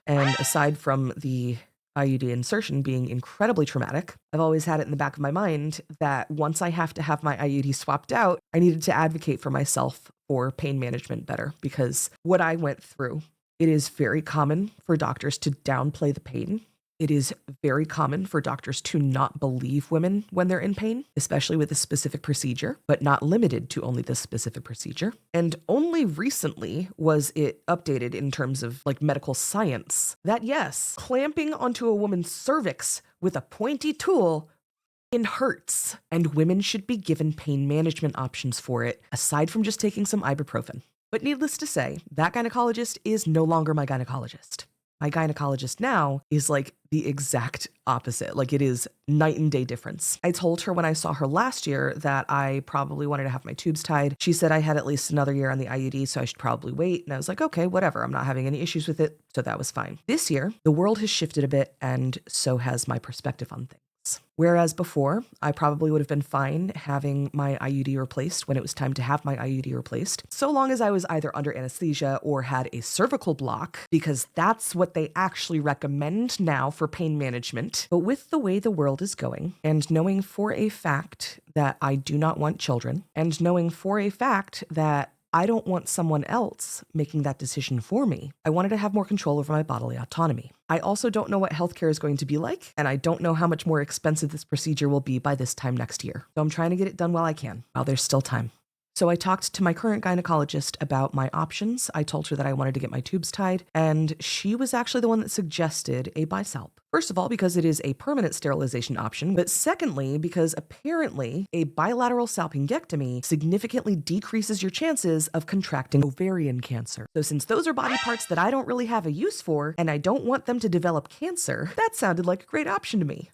And aside from the IUD insertion being incredibly traumatic, I've always had it in the back of my mind that once I have to have my IUD swapped out, I needed to advocate for myself for pain management better because what I went through, it is very common for doctors to downplay the pain. It is very common for doctors to not believe women when they're in pain, especially with a specific procedure, but not limited to only this specific procedure. And only recently was it updated in terms of like medical science that yes, clamping onto a woman's cervix with a pointy tool it hurts, and women should be given pain management options for it, aside from just taking some ibuprofen. But needless to say, that gynecologist is no longer my gynecologist. My gynecologist now is like the exact opposite. Like it is night and day difference. I told her when I saw her last year that I probably wanted to have my tubes tied. She said I had at least another year on the IUD, so I should probably wait. And I was like, okay, whatever. I'm not having any issues with it. So that was fine. This year, the world has shifted a bit, and so has my perspective on things. Whereas before, I probably would have been fine having my IUD replaced when it was time to have my IUD replaced, so long as I was either under anesthesia or had a cervical block, because that's what they actually recommend now for pain management. But with the way the world is going, and knowing for a fact that I do not want children, and knowing for a fact that I don't want someone else making that decision for me. I wanted to have more control over my bodily autonomy. I also don't know what healthcare is going to be like, and I don't know how much more expensive this procedure will be by this time next year. So I'm trying to get it done while I can, while there's still time. So I talked to my current gynecologist about my options. I told her that I wanted to get my tubes tied, and she was actually the one that suggested a bisalp. First of all, because it is a permanent sterilization option, but secondly, because apparently a bilateral salpingectomy significantly decreases your chances of contracting ovarian cancer. So since those are body parts that I don't really have a use for, and I don't want them to develop cancer, that sounded like a great option to me.